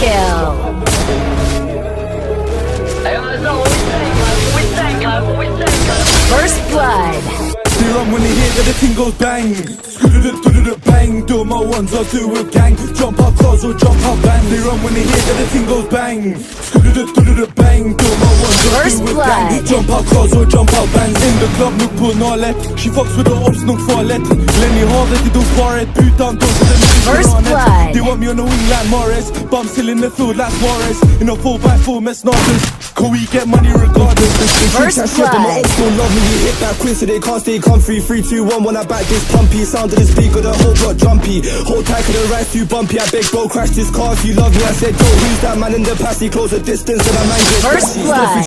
kill. First blood. They run when they hear that the thing goes bang. Bang, do my ones or do with gang. Jump out cars or jump out bang. They run when they hear that the thing goes bang. Bang, do my ones or do with gang. Jump out cars or jump out bang. In the club, look på Nalet. She fucks with the ops, nog farligt. Lenny har det, de sparet. Putan, då så den First blood. They want me on the wing like Morris. But I'm still in the field like Morris. In a 4x4 mess nothing. Can we get money regardless? First blood. Don't love me, you hit that quick so they can't stay comfy. 3, 2, 1, when I back this pumpy. Sound of the speaker, the whole block jumpy. Hold tight, cause the ride's too bumpy. I beg bro, crash this car if you love me. I said, yo, who's that man in the past? He close the distance and I man get First blood.